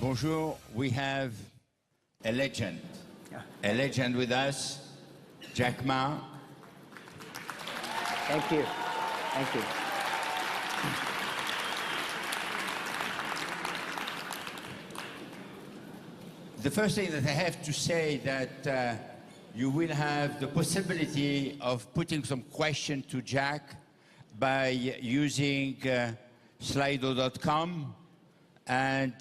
Bonjour, we have a legend with us, Jack Ma. Thank you. Thank you. The first thing that I have to say that you will have the possibility of putting some question to Jack by using slido.com, and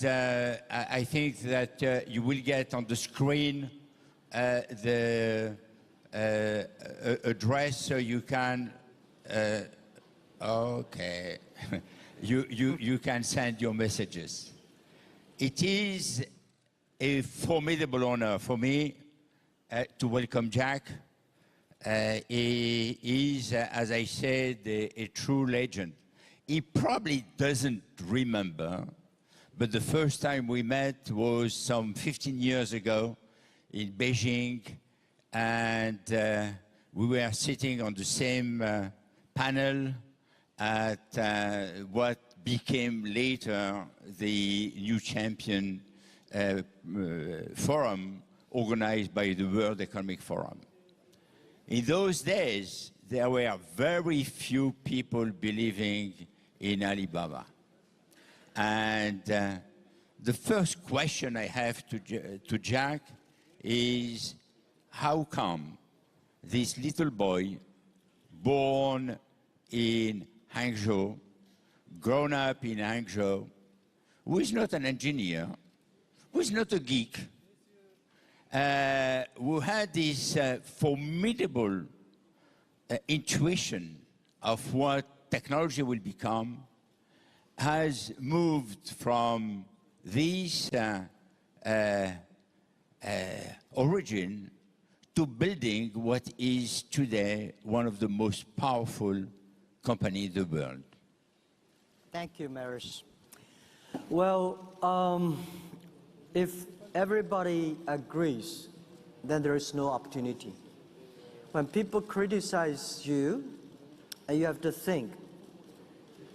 I think that you will get on the screen the address so you can okay you can send your messages. It is a formidable honor for me to welcome Jack. He is, as I said, a true legend. He probably doesn't remember, but the first time we met was some 15 years ago in Beijing, and we were sitting on the same panel at what became later the New Champion Forum organized by the World Economic Forum. In those days, there were very few people believing in Alibaba. And the first question I have to Jack is, how come this little boy, born in Hangzhou, grown up in Hangzhou, who is not an engineer, who is not a geek, who had this formidable intuition of what technology will become, has moved from this origin to building what is today one of the most powerful companies in the world. Thank you, Maris. Well, if everybody agrees, then there is no opportunity. When people criticize you, you have to think.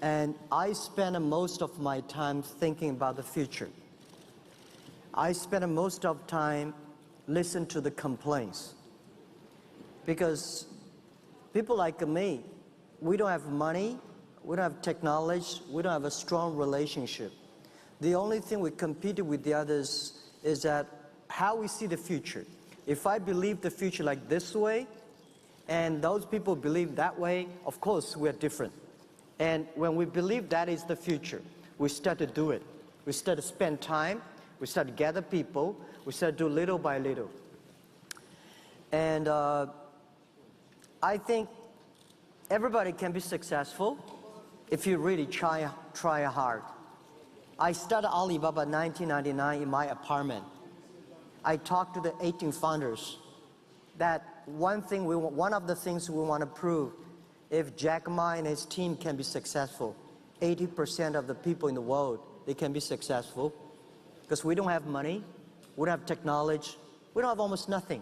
And I spend most of my time thinking about the future. I spend most of time listening to the complaints. Because people like me, we don't have money, we don't have technology, we don't have a strong relationship. The only thing we compete with the others is that how we see the future. If I believe the future like this way, and those people believe that way, of course we're different. And when we believe that is the future, we start to do it. We start to spend time, we start to gather people, we start to do little by little. And I think everybody can be successful if you really try hard. I started Alibaba in 1999 in my apartment. I talked to the 18 founders that one of the things we want to prove, if Jack Ma and his team can be successful, 80% of the people in the world, they can be successful. Because we don't have money, we don't have technology, we don't have almost nothing.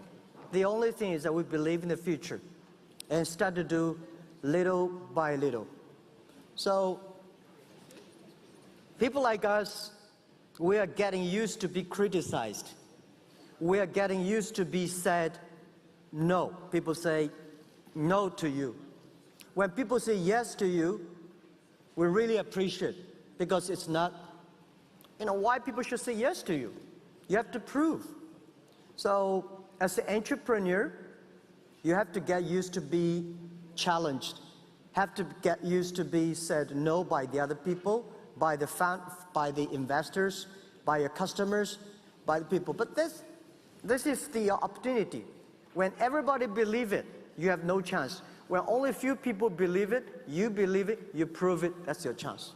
The only thing is that we believe in the future and start to do little by little. So people like us, we are getting used to be criticized. We are getting used to be said no. People say no to you. When people say yes to you, we really appreciate it, because it's not, why people should say yes to you. You have to prove. So as an entrepreneur, you have to get used to be challenged, have to get used to be said no by the other people, by the investors, by your customers, by the people. But this is the opportunity. When everybody believes it, you have no chance. When only a few people believe it, you prove it, that's your chance.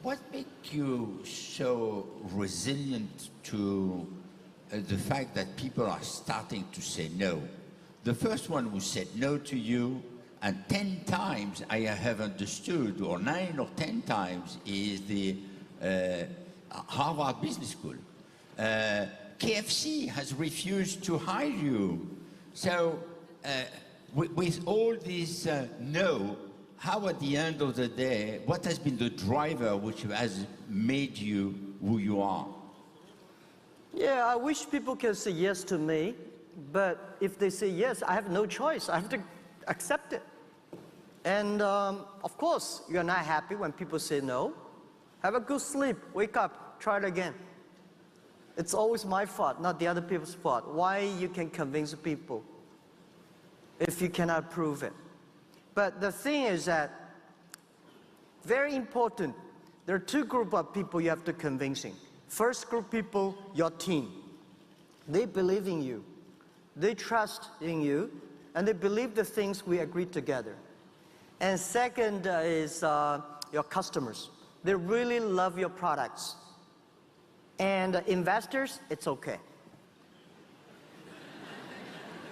What makes you so resilient to the fact that people are starting to say no? The first one who said no to you, and 10 times I have understood, or 9 or 10 times, is the Harvard Business School. KFC has refused to hire you. So with all this no, how at the end of the day, what has been the driver which has made you who you are? Yeah, I wish people can say yes to me, but if they say yes, I have no choice. I have to accept it. And of course, you're not happy when people say no. Have a good sleep, wake up, try it again. It's always my fault, not the other people's fault. Why you can convince people if you cannot prove it? But the thing is that, very important, there are two groups of people you have to convincing. First group people, your team. They believe in you. They trust in you, and they believe the things we agreed together. And second is your customers. They really love your products. And investors, it's okay.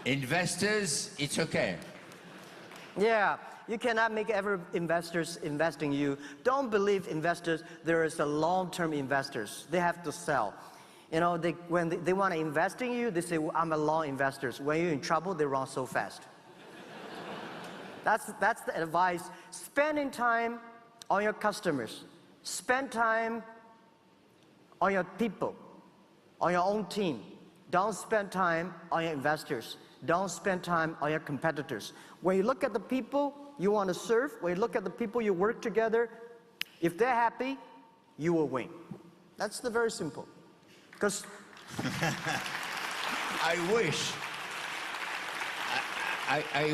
Investors, it's okay. Yeah, you cannot make every investors invest in you. Don't believe investors. There is a long-term investors. They have to sell. You know, when they want to invest in you, they say, well, I'm a long investor. When you're in trouble, they run so fast. That's the advice. Spending time on your customers. Spend time on your people, on your own team. Don't spend time on your investors. Don't spend time on your competitors. When you look at the people you want to serve, when you look at the people you work together, if they're happy, you will win. That's the very simple. Because I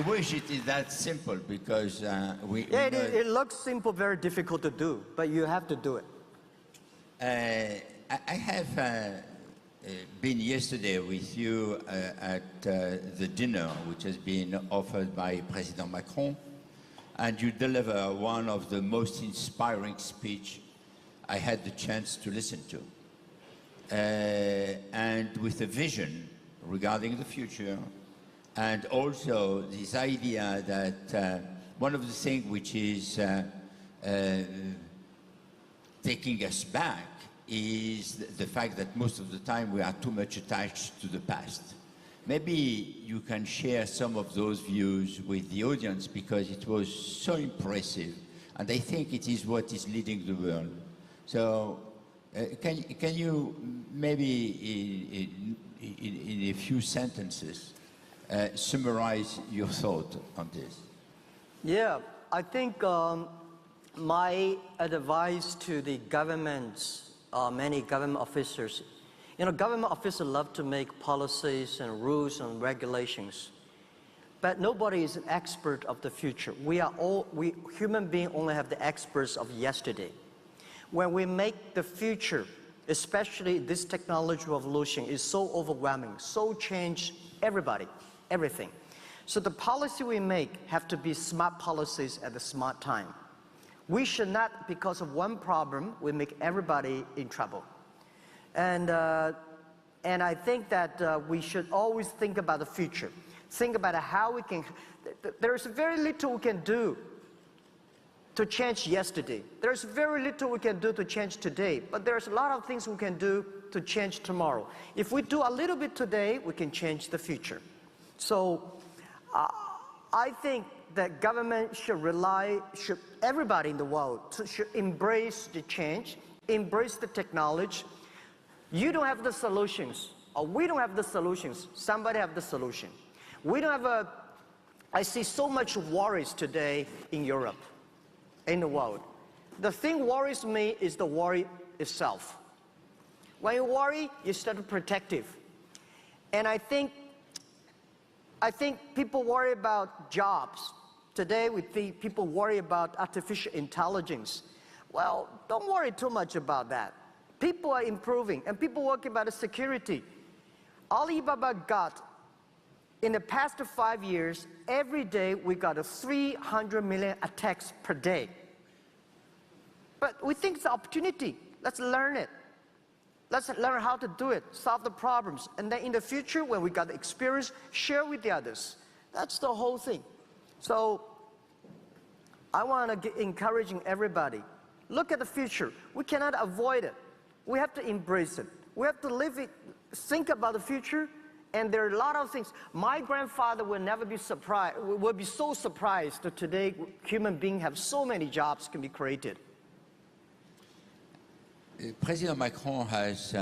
wish it is that simple, because it looks simple, very difficult to do, but you have to do it. I have been yesterday with you at the dinner which has been offered by President Macron, and you deliver one of the most inspiring speech I had the chance to listen to. And with a vision regarding the future, and also this idea that one of the things which is taking us back is the fact that most of the time we are too much attached to the past. Maybe you can share some of those views with the audience, because it was so impressive, and I think it is what is leading the world. So can you maybe in a few sentences summarize your thought on this? Yeah, I think my advice to the governments, many government officers, you know, government officers love to make policies and rules and regulations, but nobody is an expert of the future. We human beings only have the experts of yesterday. When we make the future, especially this technology revolution, is so overwhelming, so change everybody, everything. So the policy we make have to be smart policies at the smart time. We should not, because of one problem, we make everybody in trouble. And I think that we should always think about the future. Think about how we can, there's very little we can do to change yesterday. There's very little we can do to change today, but there's a lot of things we can do to change tomorrow. If we do a little bit today, we can change the future. So I think that government should everybody in the world should embrace the change, embrace the technology. You don't have the solutions, or we don't have the solutions. Somebody have the solution. We don't have I see so much worries today in Europe, in the world. The thing worries me is the worry itself. When you worry, you start protective. And I think people worry about jobs. Today we think people worry about artificial intelligence. Well, don't worry too much about that. People are improving, and people working about the security. Alibaba got, in the past 5 years, every day we got 300 million attacks per day. But we think it's an opportunity. Let's learn it. Let's learn how to do it, solve the problems. And then in the future, when we got the experience, share with the others. That's the whole thing. So I want to encouraging everybody. Look at the future. We cannot avoid it. We have to embrace it. We have to live it, think about the future, and there are a lot of things. My grandfather will never be surprised, will be so surprised that today human beings have so many jobs can be created. President Macron has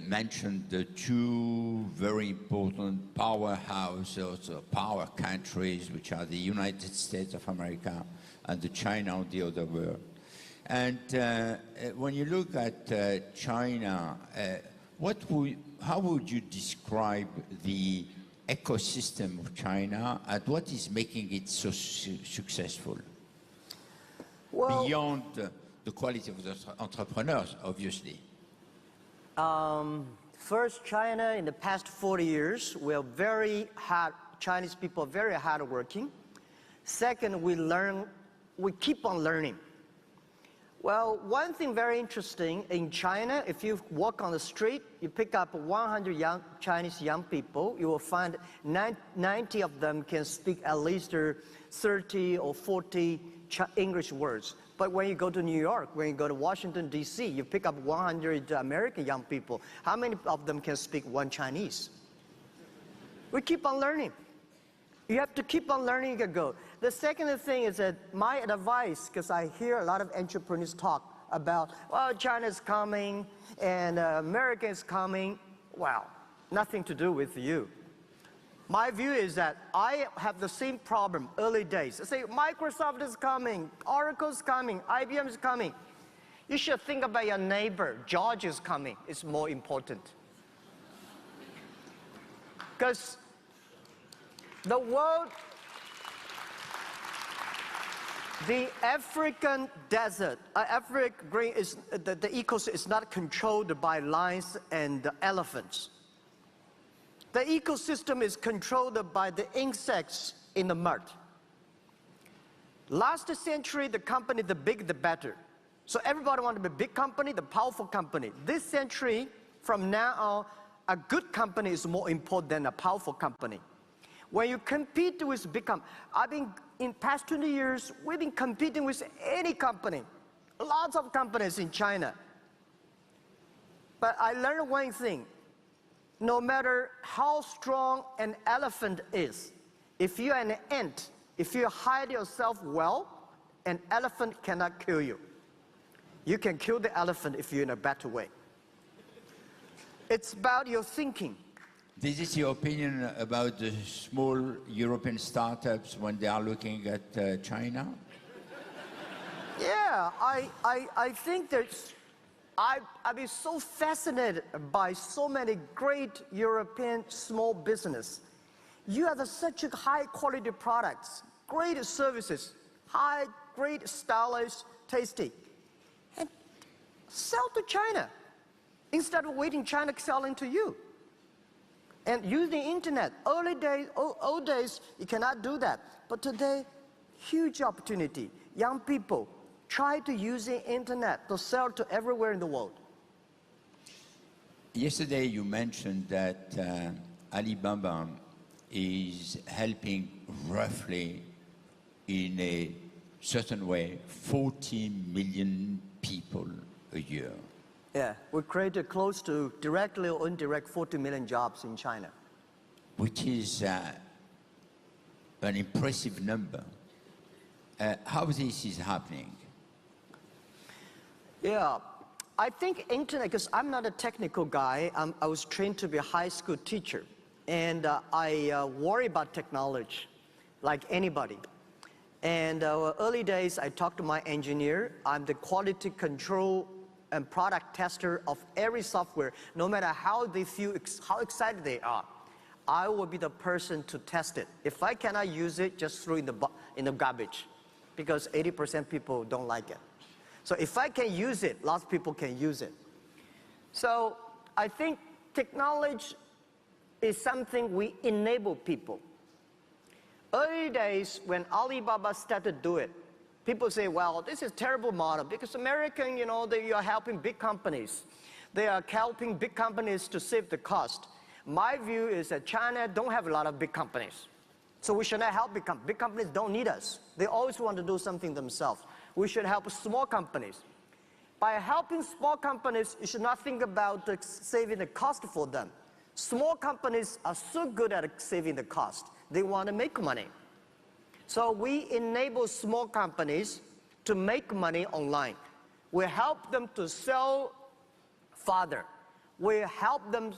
mentioned the two very important powerhouses or power countries, which are the United States of America and the China of the other world. And when you look at China, how would you describe the ecosystem of China and what is making it so successful? Well, beyond the quality of the entrepreneurs, obviously. First, China in the past 40 years, Chinese people are very hardworking. Second, we keep on learning. Well, one thing very interesting in China, if you walk on the street, you pick up 100 Chinese young people, you will find 90 of them can speak at least 30 or 40 English words. But when you go to New York, when you go to Washington, D.C., you pick up 100 American young people. How many of them can speak one Chinese? We keep on learning. You have to keep on learning and go. The second thing is that my advice, because I hear a lot of entrepreneurs talk about, well, China's coming and America is coming. Well, nothing to do with you. My view is that I have the same problem early days. I say Microsoft is coming, Oracle's coming, IBM is coming. You should think about your neighbor. George is coming. It's more important. Because the world, the African desert, African green is the ecosystem is not controlled by lions and elephants. The ecosystem is controlled by the insects in the mud. Last century, the company, the big, the better. So everybody wanted to be a big company, the powerful company. This century, from now on, a good company is more important than a powerful company. When you compete with big companies, in past 20 years, we've been competing with any company. Lots of companies in China. But I learned one thing. No matter how strong an elephant is, if you're an ant, if you hide yourself well, an elephant cannot kill you. You can kill the elephant if you're in a better way. It's about your thinking. This is your opinion about the small European startups when they are looking at China? Yeah, I think there's... I've been so fascinated by so many great European small business. You have such high quality products, great services, great stylish, tasty, and sell to China instead of waiting China selling to you. And use the internet. Old days, you cannot do that. But today, huge opportunity. Young people, try to use the internet to sell to everywhere in the world. Yesterday you mentioned that Alibaba is helping roughly in a certain way 40 million people a year. Yeah, we created close to directly or indirect 40 million jobs in China. Which is an impressive number. How this is happening? Yeah, I think internet, because I'm not a technical guy, I was trained to be a high school teacher. And I worry about technology, like anybody. And early days, I talked to my engineer. I'm the quality control and product tester of every software, no matter how they feel, how excited they are. I will be the person to test it. If I cannot use it, just throw it in the garbage, because 80% people don't like it. So if I can use it, lots of people can use it. So I think technology is something we enable people. Early days, when Alibaba started to do it, people say, well, this is a terrible model because American, they are helping big companies. They are helping big companies to save the cost. My view is that China don't have a lot of big companies. So we should not help big companies. Big companies don't need us. They always want to do something themselves. We should help small companies. By helping small companies, you should not think about saving the cost for them. Small companies are so good at saving the cost. They want to make money. So we enable small companies to make money online. We help them to sell farther. We help them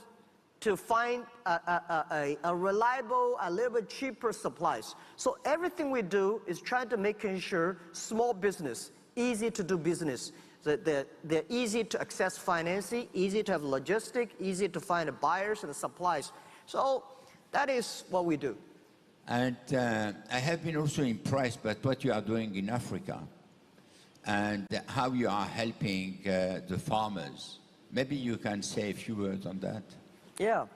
to find a reliable, a little bit cheaper supplies. So everything we do is trying to make sure small business, easy to do business. They're easy to access financing, easy to have logistics, easy to find the buyers and the supplies. So that is what we do. And I have been also impressed by what you are doing in Africa and how you are helping the farmers. Maybe you can say a few words on that. Yeah.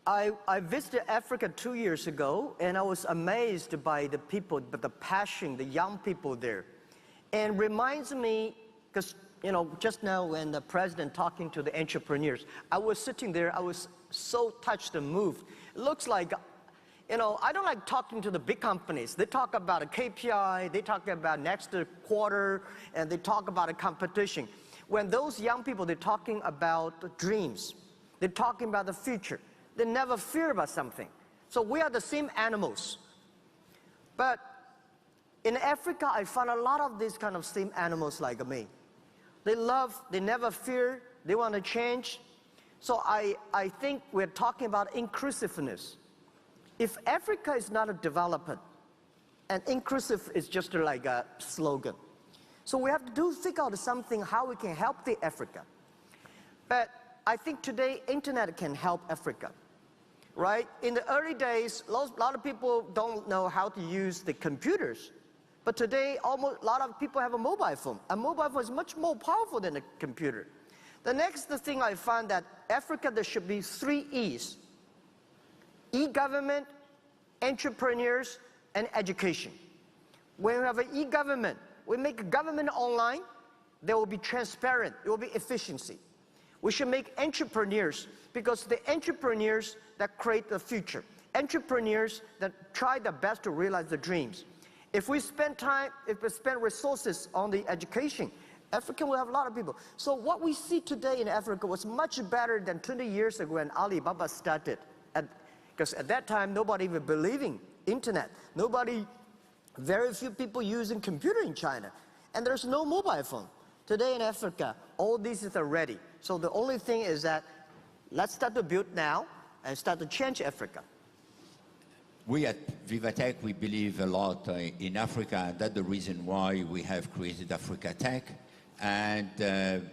I visited Africa 2 years ago, and I was amazed by the people, by the passion, the young people there. And reminds me, because, you know, just now when the president talking to the entrepreneurs, I was sitting there, I was so touched and moved. It looks like, you know, I don't like talking to the big companies. They talk about a KPI, they talk about next quarter, and they talk about a competition. When those young people, they're talking about dreams. They're talking about the future. They never fear about something. So we are the same animals. But in Africa, I found a lot of these kind of same animals like me. They love, they never fear, they want to change. So I think we're talking about inclusiveness. If Africa is not a development, and inclusive is just like a slogan. So we have to think out something how we can help the Africa. But I think today internet can help Africa, right? In the early days, a lot of people don't know how to use the computers. But today, almost a lot of people have a mobile phone. A mobile phone is much more powerful than a computer. The next thing I found that Africa, there should be 3 E's. E-government, entrepreneurs, and education. When we have an e-government, we make government online, there will be transparent, there will be efficiency. We should make entrepreneurs, because the entrepreneurs that create the future, entrepreneurs that try their best to realize their dreams. If we spend time, if we spend resources on the education, Africa will have a lot of people. So what we see today in Africa was much better than 20 years ago when Alibaba started. Because at that time, nobody even believing internet. Very few people using computer in China. And there's no mobile phone. Today in Africa, all these are ready. So the only thing is that let's start to build now and start to change Africa. We at VivaTech, we believe a lot in Africa, and that's the reason why we have created Africa Tech. And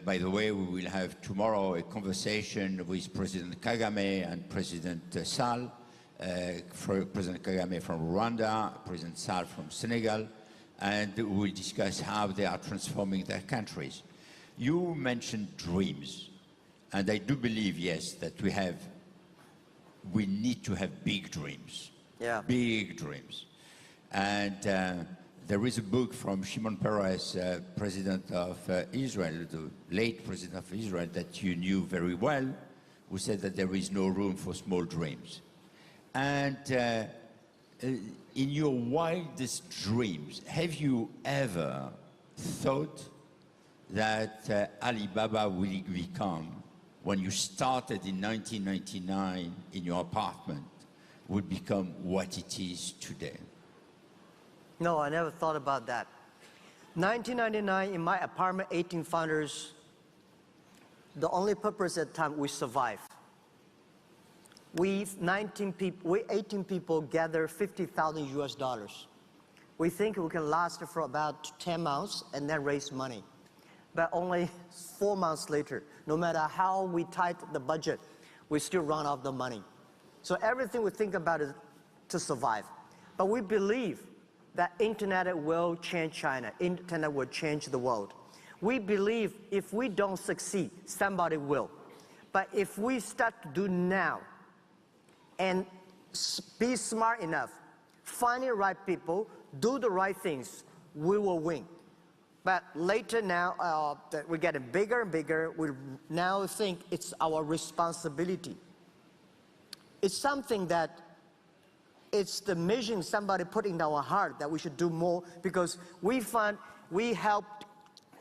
by the way, we will have tomorrow a conversation with President Kagame and President Sall, President Kagame from Rwanda, President Sall from Senegal, and we will discuss how they are transforming their countries. You mentioned dreams, and I do believe, yes, that we need to have big dreams. Yeah. Big dreams. And there is a book from Shimon Peres, president of Israel, the late president of Israel, that you knew very well, who said that there is no room for small dreams. And in your wildest dreams, have you ever thought that Alibaba will become, when you started in 1999 in your apartment, would become what it is today? No, I never thought about that. 1999, in my apartment, 18 founders, the only purpose at the time, we survive. We 18 people gather $50,000 US. We think we can last for about 10 months and then raise money. But only 4 months later, no matter how we tighten the budget, we still run out of the money. So everything we think about is to survive. But we believe that internet will change China. Internet will change the world. We believe if we don't succeed, somebody will. But if we start to do now and be smart enough, find the right people, do the right things, we will win. But later now, that we're getting bigger and bigger, we now think it's our responsibility. It's something that it's the mission somebody put in our heart that we should do more, because we helped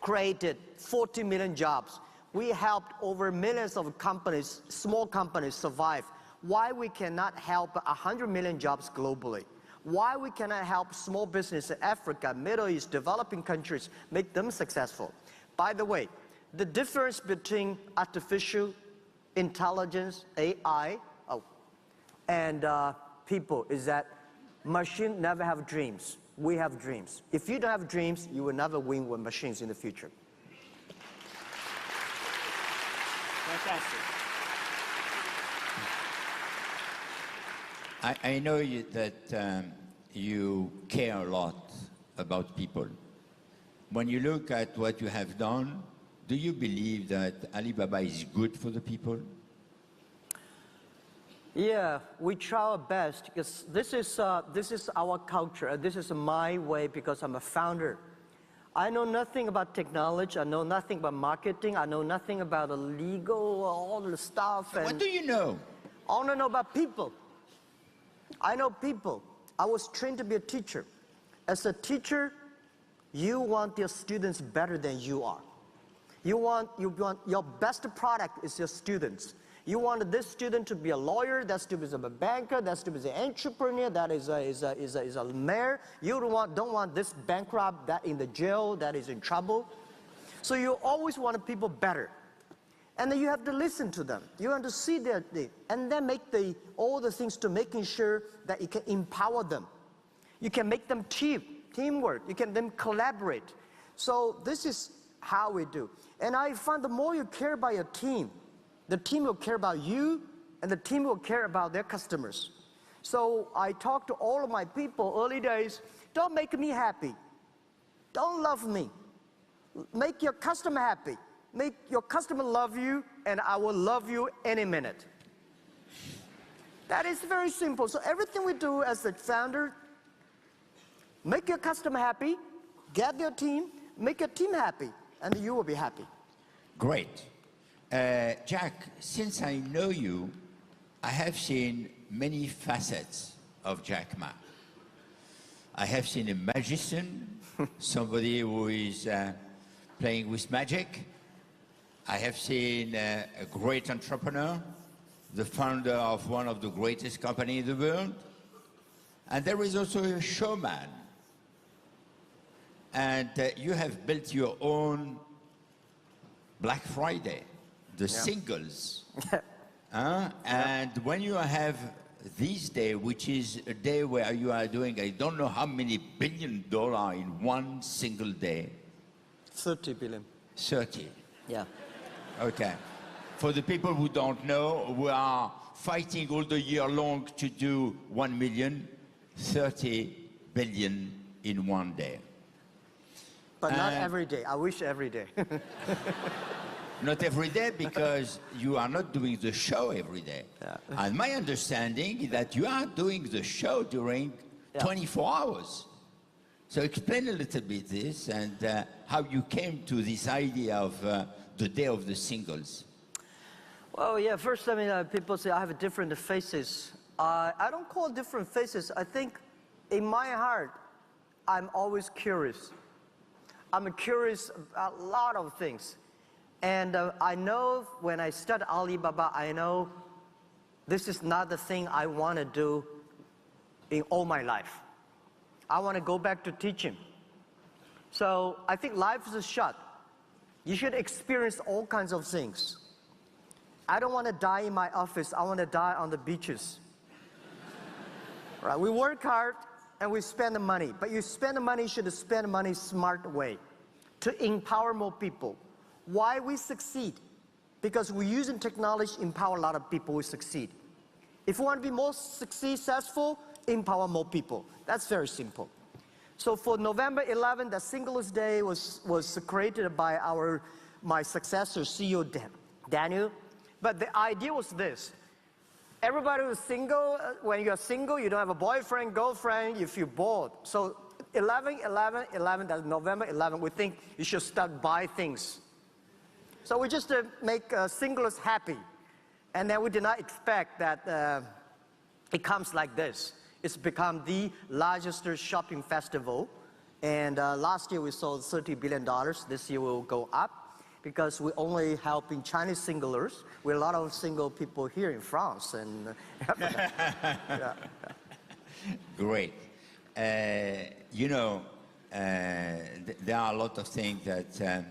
created 40 million jobs. We helped over millions of companies, small companies survive. Why we cannot help 100 million jobs globally? Why we cannot help small business in Africa, Middle East, developing countries, make them successful. By the way, the difference between artificial intelligence, AI, and people is that machines never have dreams. We have dreams. If you don't have dreams, you will never win with machines in the future. Fantastic. I know that you care a lot about people. When you look at what you have done, do you believe that Alibaba is good for the people? Yeah, we try our best because this is our culture. This is my way because I'm a founder. I know nothing about technology. I know nothing about marketing. I know nothing about the legal, all the stuff. And what do you know? I want to know about people. I know people. I was trained to be a teacher. As a teacher, you want your students better than you are. You want your best product is your students. You want this student to be a lawyer, that student is a banker, that student is an entrepreneur, that is a mayor. You don't want this bankrupt, that in the jail, that is in trouble. So you always want people better. And then you have to listen to them. You have to see their thing, and then make all the things to making sure that you can empower them. You can make them teamwork. You can then collaborate. So this is how we do. And I find the more you care about your team, the team will care about you, and the team will care about their customers. So I talk to all of my people early days, don't make me happy. Don't love me. Make your customer happy. Make your customer love you, and I will love you any minute. That is very simple. So everything we do as a founder, make your customer happy, get your team, make your team happy, and you will be happy. Great. Jack, since I know you, I have seen many facets of Jack Ma. I have seen a magician, somebody who is playing with magic. I have seen a great entrepreneur, the founder of one of the greatest companies in the world. And there is also a showman. And you have built your own Black Friday. The singles. And when you have this day, which is a day where you are doing, I don't know how many $1 billion in one single day. 30 billion. 30. Yeah. Okay. For the people who don't know, we are fighting all the year long to do 1 million, 30 billion in one day. But not every day. I wish every day. Not every day, because you are not doing the show every day. Yeah. And my understanding is that you are doing the show during 24 hours. So explain a little bit this and how you came to this idea of the day of the singles. Well, yeah, first, I mean, people say I have different faces. I don't call it different faces. I think in my heart, I'm always curious. I'm curious about a lot of things. And I know when I start Alibaba, I know this is not the thing I want to do in all my life. I want to go back to teaching. So I think life is short. You should experience all kinds of things. I don't want to die in my office. I want to die on the beaches. Right? We work hard and we spend the money. But you spend the money, you should spend the money smart way to empower more people. Why we succeed? Because we're using technology to empower a lot of people, we succeed. If we want to be more successful, empower more people. That's very simple. So for November 11, the Singles Day was created by my successor, CEO Daniel. But the idea was this. Everybody was single. When you're single, you don't have a boyfriend, girlfriend, you feel bored. So 11, that's November 11, we think you should start buy things. So we just make singles happy. And then we did not expect that it comes like this. It's become the largest shopping festival. And last year we sold $30 billion. This year will go up because we're only helping Chinese singlers. We're a lot of single people here in France. And Great. you know, there are a lot of things that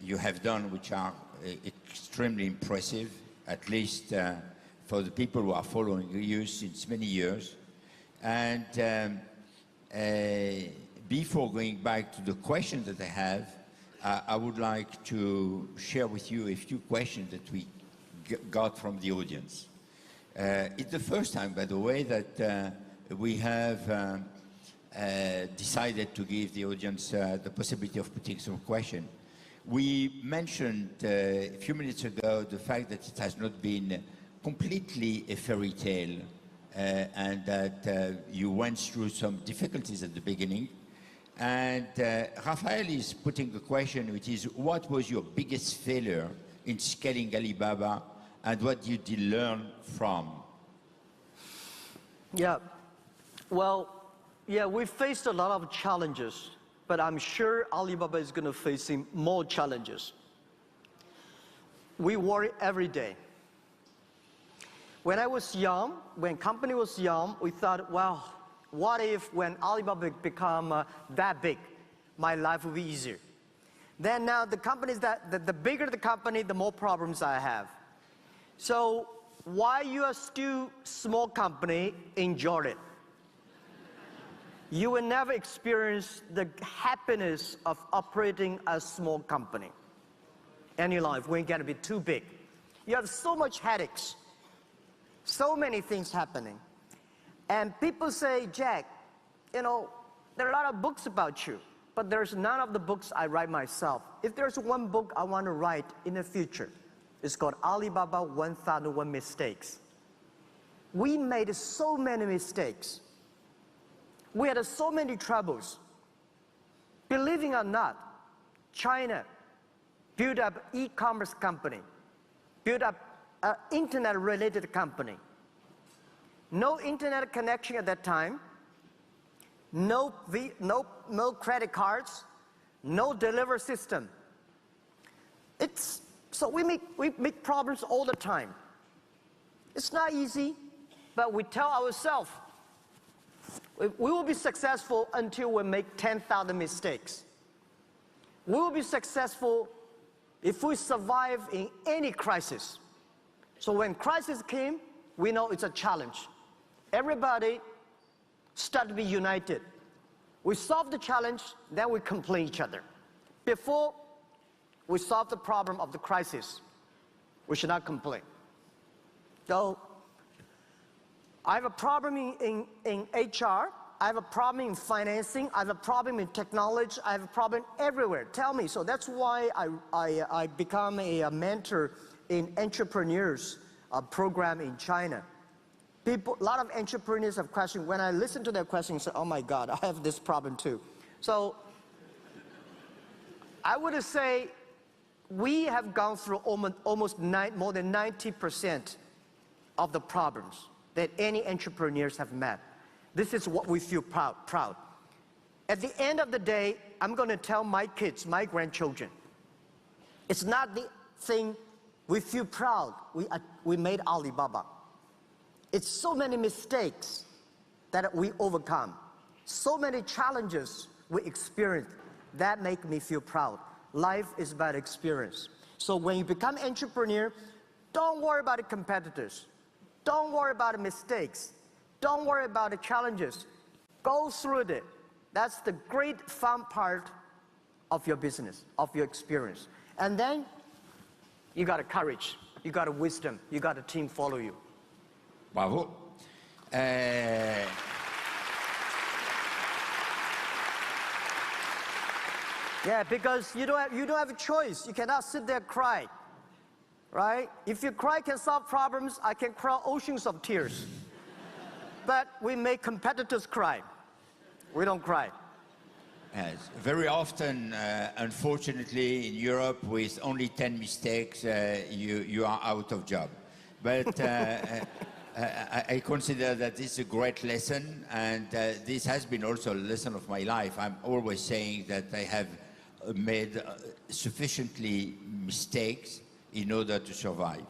you have done which are extremely impressive, at least for the people who are following you since many years. And before going back to the questions that I have, I would like to share with you a few questions that we got from the audience. It's the first time, by the way, that we have decided to give the audience the possibility of putting some questions. We mentioned a few minutes ago the fact that it has not been completely a fairy tale and that you went through some difficulties at the beginning. And Raphael is putting a question, which is, what was your biggest failure in scaling Alibaba, and what you did learn from? Yeah, well, yeah, we faced a lot of challenges, but I'm sure Alibaba is going to face more challenges. We worry every day. When I was young, when company was young, we thought, well, what if when Alibaba become that big, my life will be easier? Then now the companies the bigger the company, the more problems I have. So while you are still small company, enjoy it. You will never experience the happiness of operating a small company in your life when you get to be too big. You have so much headaches, so many things happening. And people say, Jack, you know, there are a lot of books about you, but there's none of the books I write myself. If there's one book I want to write in the future, it's called Alibaba 1001 Mistakes. We made so many mistakes. We had so many troubles. Believing or not, China built up e-commerce company, built up an internet-related company. No internet connection at that time, no credit cards, no delivery system. So we make problems all the time. It's not easy, but we tell ourselves, we will be successful until we make 10,000 mistakes. We will be successful if we survive in any crisis. So when crisis came, we know it's a challenge. Everybody start to be united. We solve the challenge, then we complain each other. Before we solve the problem of the crisis, we should not complain. So I have a problem in HR, I have a problem in financing, I have a problem in technology, I have a problem everywhere. Tell me. So that's why I become a mentor in entrepreneurs program in China. A lot of entrepreneurs have questions. When I listen to their questions, I say, oh my God, I have this problem too. So I would say we have gone through almost more than 90% of the problems that any entrepreneurs have met. This is what we feel proud. At the end of the day, I'm going to tell my kids, my grandchildren, it's not the thing we feel proud we made Alibaba. It's so many mistakes that we overcome, so many challenges we experience that make me feel proud. Life is about experience. So when you become entrepreneur, don't worry about the competitors. Don't worry about the mistakes. Don't worry about the challenges. Go through it. That's the great fun part of your business, of your experience. And then you got a courage, you got a wisdom, you got a team follow you. Bravo. Yeah, because you don't have a choice. You cannot sit there and cry, right? If you cry can solve problems, I can cry oceans of tears. But we make competitors cry. We don't cry. Yes. Very often, unfortunately, in Europe, with only 10 mistakes, you are out of job. But I consider that this is a great lesson, and this has been also a lesson of my life. I'm always saying that I have made sufficiently mistakes in order to survive.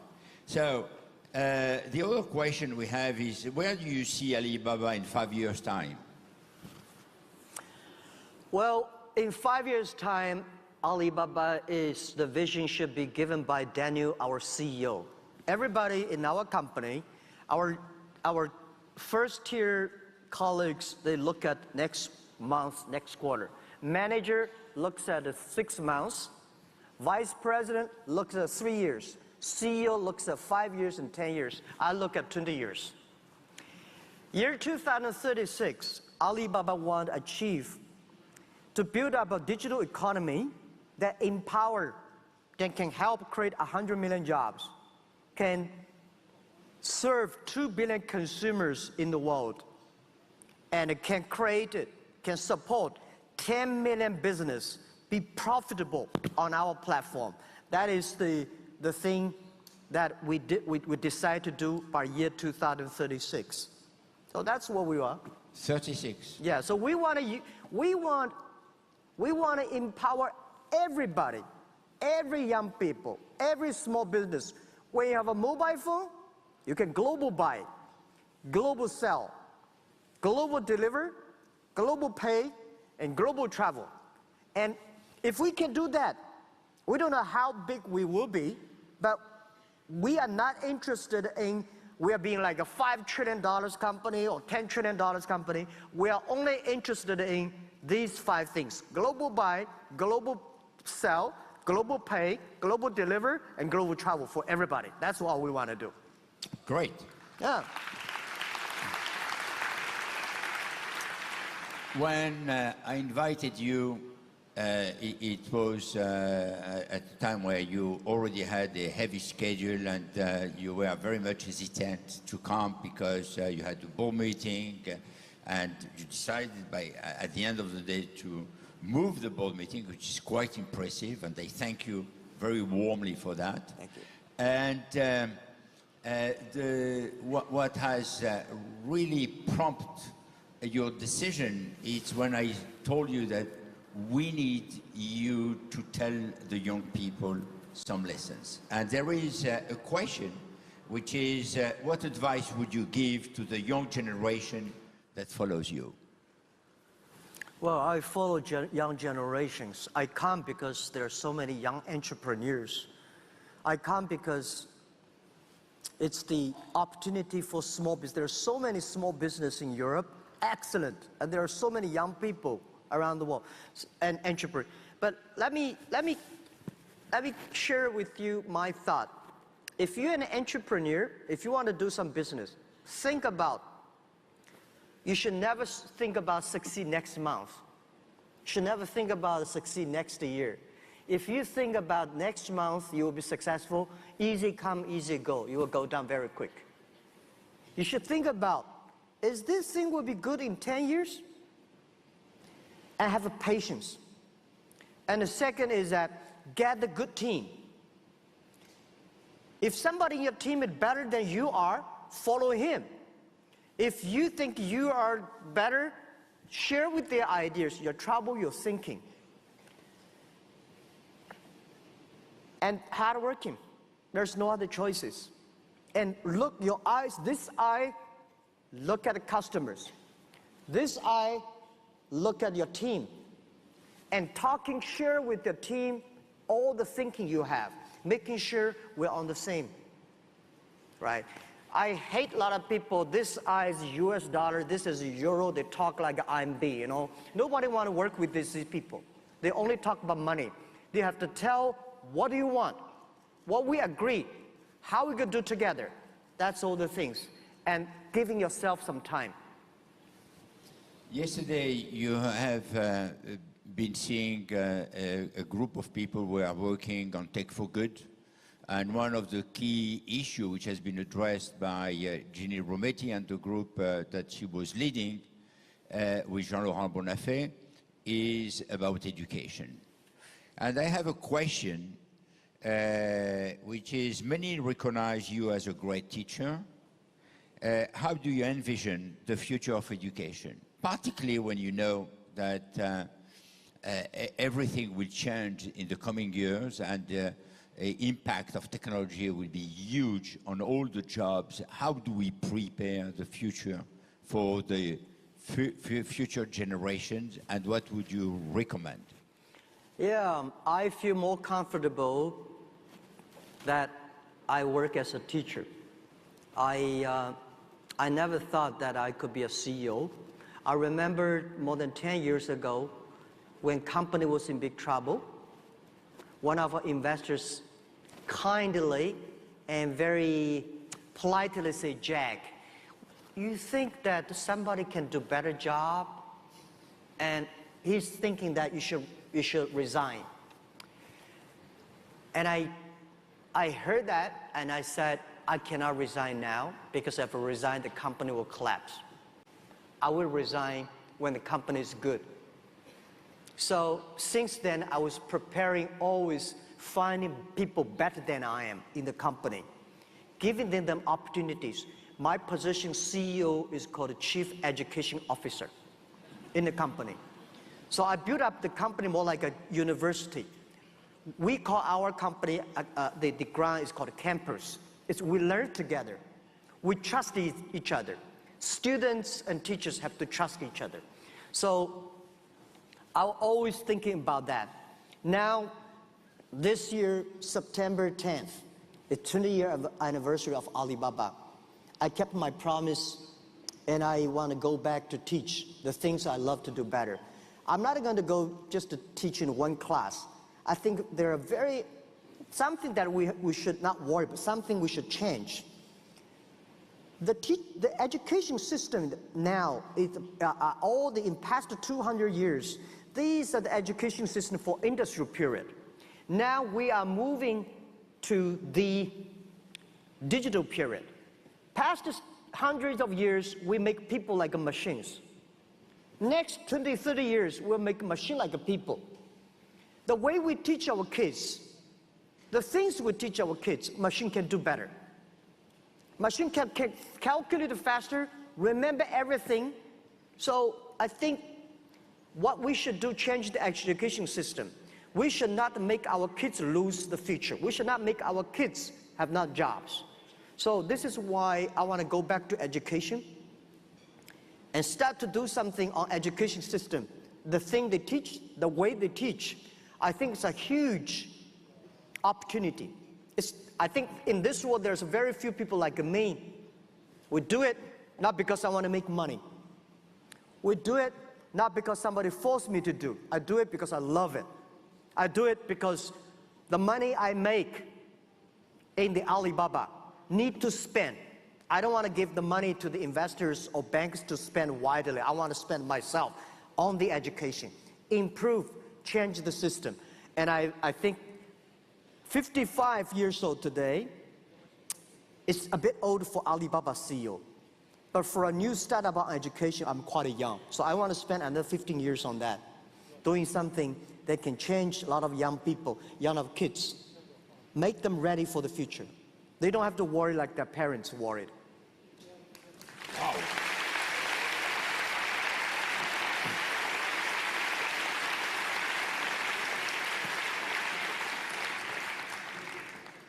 So the other question we have is, where do you see Alibaba in 5 years' time? Well, in 5 years' time, Alibaba the vision should be given by Daniel, our CEO. Everybody in our company, our first-tier colleagues, they look at next month, next quarter. Manager looks at 6 months. Vice president looks at 3 years. CEO looks at 5 years and 10 years. I look at 20 years. Year 2036, Alibaba want to achieve to build up a digital economy that can help create 100 million jobs, can serve 2 billion consumers in the world, and it can support 10 million business be profitable on our platform. That is the thing that we decide to do by year 2036. So that's what we are. 36. Yeah. So we want to empower everybody, every young people, every small business. When you have a mobile phone, you can global buy, global sell, global deliver, global pay, and global travel. And if we can do that, we don't know how big we will be, but we are not interested in we are being like a $5 trillion company or $10 trillion company. We are only interested in these 5 things: global buy, global sell, global pay, global deliver, and global travel for everybody. That's what we want to do. Great. Yeah. When I invited you, it was at a time where you already had a heavy schedule and you were very much hesitant to come because you had a board meeting and you decided at the end of the day to move the board meeting, which is quite impressive, and I thank you very warmly for that. Thank you. And what has really prompted your decision is when I told you that we need you to tell the young people some lessons. And there is a question, which is what advice would you give to the young generation that follows you? Well, I follow young generations. I come because there are so many young entrepreneurs. I come because it's the opportunity for small business. There are so many small businesses in Europe, excellent, and there are so many young people around the world and entrepreneurs. But let me share with you my thought. If you're an entrepreneur, if you want to do some business, you should never think about succeed next month. You should never think about succeed next year. If you think about next month, you will be successful, easy come, easy go. You will go down very quick. You should think about, is this thing will be good in 10 years? And have a patience. And the second is that get a good team. If somebody in your team is better than you are, follow him. If you think you are better, share with their ideas, your trouble, your thinking. And hardworking. There's no other choices. And look, your eyes, this eye, look at the customers. This eye, look at your team. And share with your team all the thinking you have, making sure we're on the same, right? I hate a lot of people, this eye is US dollar, this is euro, they talk like RMB, you know. Nobody want to work with these people. They only talk about money. They have to tell, what do you want? What we agree, how we can do together. That's all the things. And giving yourself some time. Yesterday, you have been seeing a group of people who are working on Tech for Good. And one of the key issues which has been addressed by Ginny Rometty and the group that she was leading with Jean-Laurent Bonafé is about education. And I have a question, which is many recognize you as a great teacher. How do you envision the future of education, particularly when you know that everything will change in the coming years and the impact of technology will be huge on all the jobs? How do we prepare the future for the future generations, and what would you recommend? Yeah, I feel more comfortable that I work as a teacher. I never thought that I could be a CEO. I remember more than 10 years ago when company was in big trouble, one of our investors kindly and very politely said, "Jack, you think that somebody can do better job?" And he's thinking that you should resign. And I heard that and I said, I cannot resign now because if I resign, the company will collapse. I will resign when the company is good. So since then, I was preparing, always finding people better than I am in the company, giving them opportunities. My position, CEO, is called Chief Education Officer in the company. So I built up the company more like a university. We call our company, the ground is called a campus. We learn together. We trust each other. Students and teachers have to trust each other. So I'm always thinking about that. Now, this year, September 10th, the 20-year anniversary of Alibaba. I kept my promise, and I want to go back to teach the things I love to do better. I'm not going to go just to teach in one class. I think there are something that we should not worry about, something we should change. The education system now is in past 200 years. These are the education system for industrial period. Now we are moving to the digital period. Past hundreds of years, we make people like machines. Next 20, 30 years, we'll make a machine like a people. The way we teach our kids, the things we teach our kids, machine can do better. Machine can calculate faster, remember everything. So I think what we should do, change the education system. We should not make our kids lose the future. We should not make our kids have not jobs. So this is why I want to go back to education and start to do something on education system. The thing they teach, the way they teach, I think it's a huge opportunity. I think in this world there's very few people like me. We do it not because I want to make money. We do it not because somebody forced me to do. I do it because I love it. I do it because the money I make in the Alibaba need to spend. I don't want to give the money to the investors or banks to spend widely. I want to spend myself on the education, improve, change the system. And I think 55 years old today, it's a bit old for Alibaba CEO. But for a new startup on education, I'm quite young. So I want to spend another 15 years on that, doing something that can change a lot of young people, young kids, make them ready for the future. They don't have to worry like their parents worried. Wow.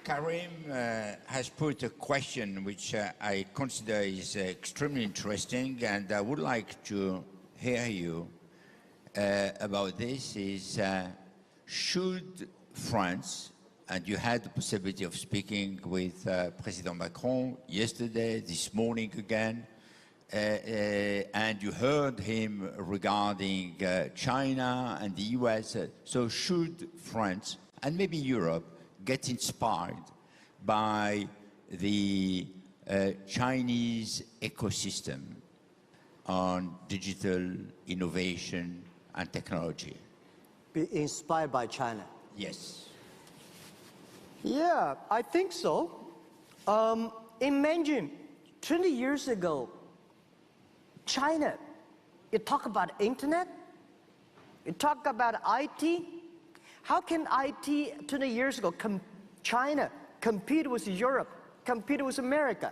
Karim has put a question which I consider is extremely interesting, and I would like to hear you about this. Should France, and you had the possibility of speaking with President Macron yesterday, this morning again, and you heard him regarding China and the US. So should France, and maybe Europe, get inspired by the Chinese ecosystem on digital innovation and technology? Be inspired by China? Yes. Yeah, I think so. Imagine 20 years ago, China, you talk about internet, you talk about IT. How can IT 20 years ago, China compete with Europe, compete with America?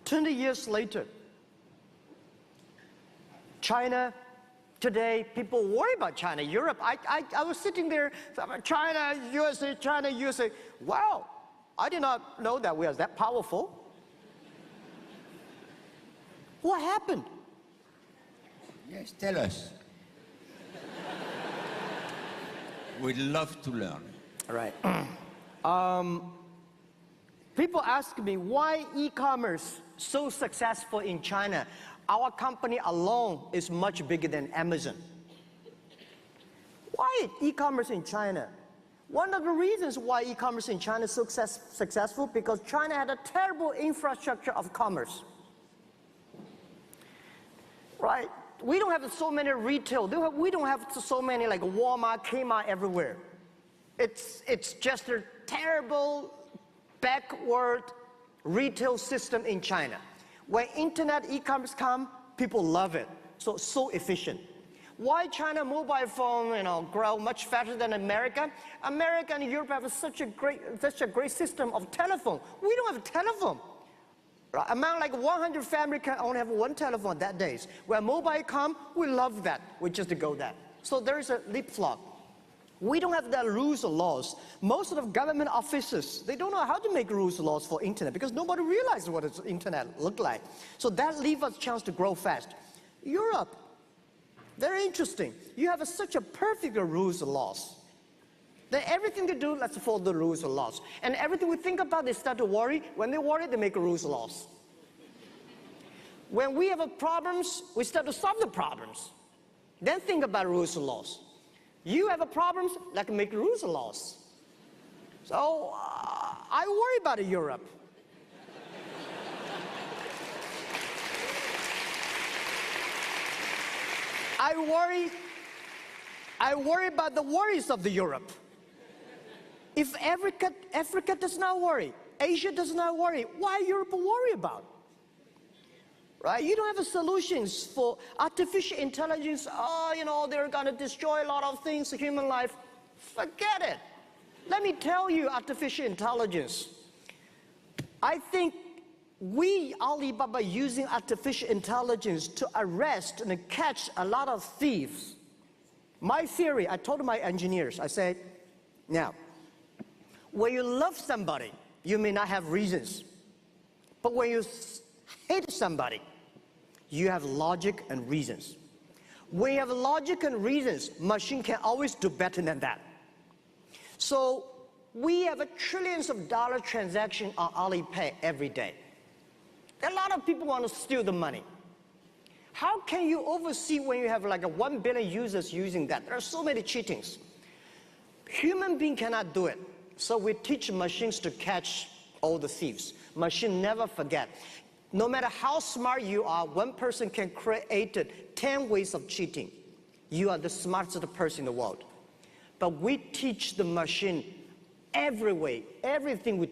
20 years later, China, today, people worry about China, Europe. I was sitting there, China, USA. Wow, I did not know that we are that powerful. What happened? Yes, tell us. We'd love to learn. All right. People ask me, why e-commerce so successful in China? Our company alone is much bigger than Amazon. Why e-commerce in China? One of the reasons why e-commerce in China is so successful, because China had a terrible infrastructure of commerce. Right? We don't have so many retail. We don't have so many like Walmart, Kmart everywhere. It's just a terrible backward retail system in China. When internet e-commerce come, people love it. So efficient. Why China mobile phone, grow much faster than America? America and Europe have such a great system of telephone. We don't have a telephone. Right? Among like 100 families can only have one telephone that days. When mobile come, we love that. We just go that. So there is a leapfrog. We don't have the rules or laws. Most of the government offices, they don't know how to make rules or laws for internet because nobody realizes what the internet look like. So that leaves us a chance to grow fast. Europe, very interesting. You have such a perfect rules and laws. Then everything they do, let's follow the rules and laws. And everything we think about, they start to worry. When they worry, they make rules and laws. When we have problems, we start to solve the problems. Then think about rules and laws. You have problems, like make rules and laws. So I worry about Europe. I worry about the worries of the Europe. If Africa does not worry, Asia does not worry, why Europe worry about? Right? You don't have solutions for artificial intelligence. They're going to destroy a lot of things, human life. Forget it. Let me tell you, artificial intelligence. I think we, Alibaba, using artificial intelligence to arrest and catch a lot of thieves. My theory, I told my engineers, I said, now, when you love somebody, you may not have reasons. But when you hate somebody, you have logic and reasons. When you have logic and reasons, machine can always do better than that. So we have trillions of dollar transaction on Alipay every day. A lot of people want to steal the money. How can you oversee when you have like 1 billion users using that? There are so many cheatings. Human being cannot do it. So we teach machines to catch all the thieves. Machine never forget. No matter how smart you are, one person can create 10 ways of cheating. You are the smartest person in the world. But we teach the machine every way, everything we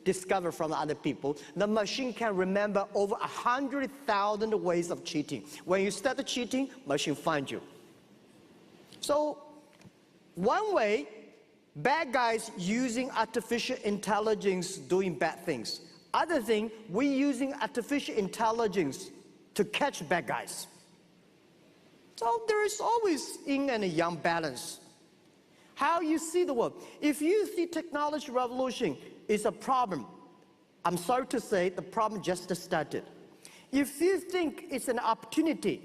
discover from other people. The machine can remember over 100,000 ways of cheating. When you start cheating, machine finds you. So one way, bad guys using artificial intelligence doing bad things. Other thing, we using artificial intelligence to catch bad guys. So there is always yin and yang balance. How you see the world. If you see technology revolution is a problem, I'm sorry to say the problem just started. If you think it's an opportunity,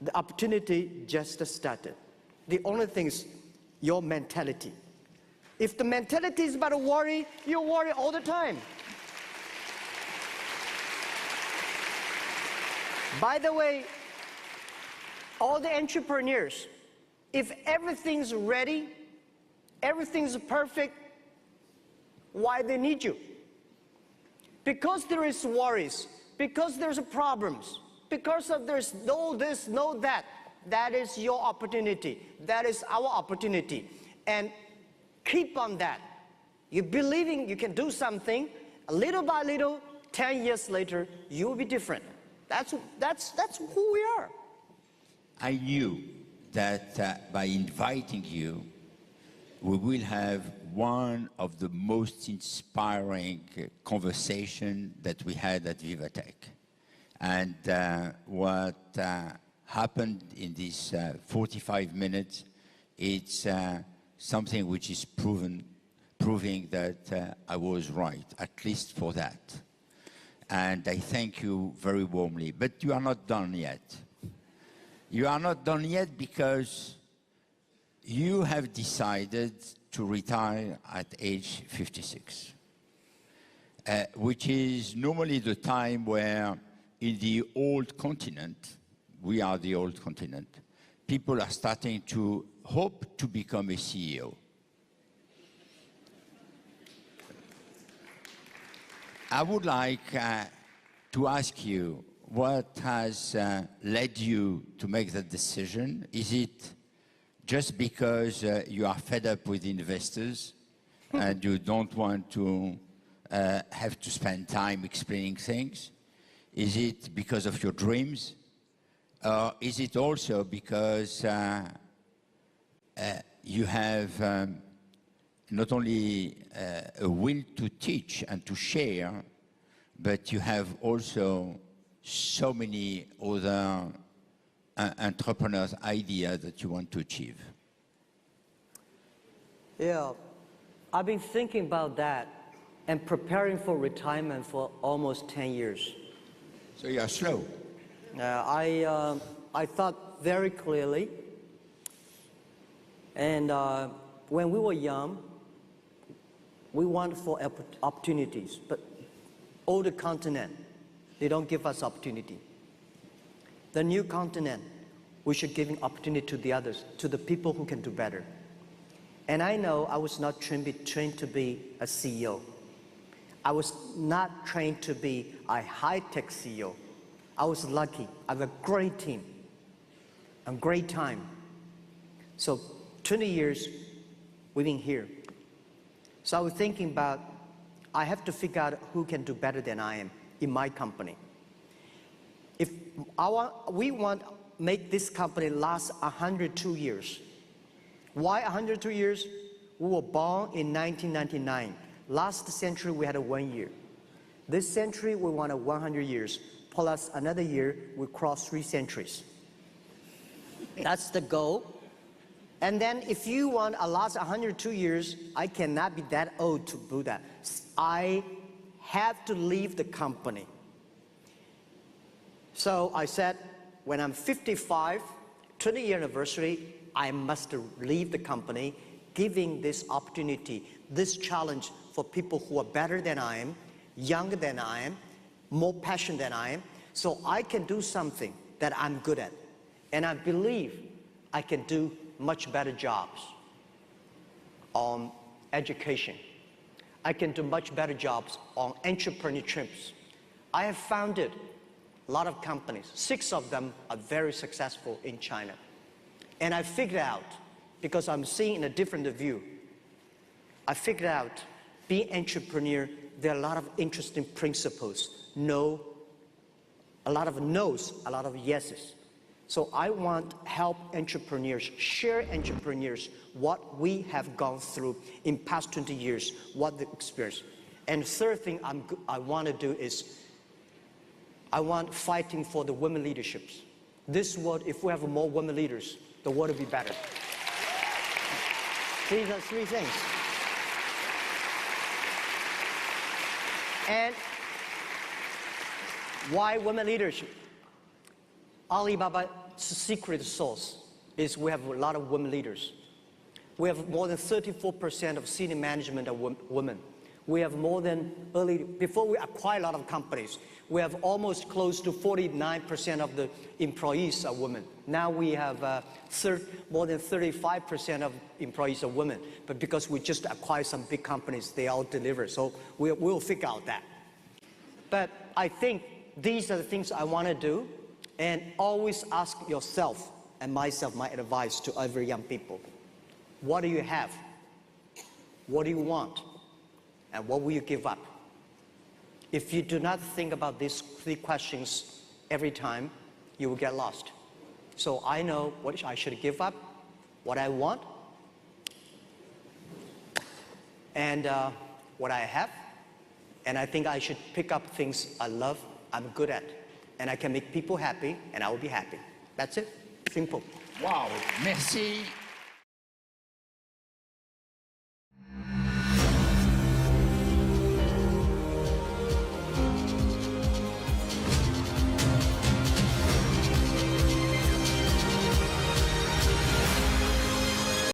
the opportunity just started. The only thing is your mentality. If the mentality is about worry, you worry all the time. By the way, all the entrepreneurs, if everything's ready, everything's perfect, why they need you? Because there is worries, because there's problems, because of there's no this, no that. That is your opportunity. That is our opportunity. And keep on that. You believing you can do something, little by little, 10 years later, you will be different. That's who we are. I knew that by inviting you, we will have one of the most inspiring conversations that we had at VivaTech. And what happened in these 45 minutes, it's something which is proving that I was right, at least for that. And I thank you very warmly. But you are not done yet. You are not done yet because you have decided to retire at age 56, which is normally the time where in the old continent, we are the old continent, people are starting to hope to become a CEO. I would like to ask you, what has led you to make that decision? Is it just because you are fed up with investors and you don't want to have to spend time explaining things? Is it because of your dreams? Or is it also because you have not only a will to teach and to share, but you have also so many other entrepreneurs' ideas that you want to achieve? Yeah, I've been thinking about that and preparing for retirement for almost 10 years. So you are slow. I thought very clearly, and when we were young, we wanted for opportunities, but older continent, they don't give us opportunity. The new continent, we should give an opportunity to the others, to the people who can do better. And I know I was not trained to be a CEO. I was not trained to be a high-tech CEO. I was lucky. I have a great team, a great time. So 20 years, we've been here. So I was thinking about, I have to figure out who can do better than I am in my company. If we want to make this company last 102 years. Why 102 years? We were born in 1999. Last century, we had 1 year. This century, we want 100 years. Plus another year, we cross 3 centuries. That's the goal. And then if you want to last 102 years, I cannot be that old to do that. I have to leave the company. So I said, when I'm 55, 20-year anniversary, I must leave the company, giving this opportunity, this challenge for people who are better than I am, younger than I am, more passionate than I am, so I can do something that I'm good at. And I believe I can do much better jobs on education. I can do much better jobs on entrepreneurships. I have founded a lot of companies. 6 of them are very successful in China. And I figured out, because I'm seeing in a different view, I figured out being entrepreneur, there are a lot of interesting principles. No, a lot of no's, a lot of yeses. So I want to help entrepreneurs, share entrepreneurs, what we have gone through in past 20 years, what the experience. And third thing I want to do is, I want fighting for the women leaderships. This world, if we have more women leaders, the world will be better. These are 3 things. And why women leadership? Alibaba's secret sauce is we have a lot of women leaders. We have more than 34% of senior management are women. We have more than before we acquire a lot of companies, we have almost close to 49% of the employees are women. Now we have more than 35% of employees are women. But because we just acquired some big companies, they all deliver. So we'll figure out that. But I think these are the things I want to do. And always ask yourself and myself, my advice to every young people. What do you have? What do you want? And what will you give up? If you do not think about these 3 questions every time, you will get lost. So I know what I should give up, what I want, and what I have. And I think I should pick up things I love, I'm good at. And I can make people happy, and I will be happy. That's it. Simple. Wow. Merci.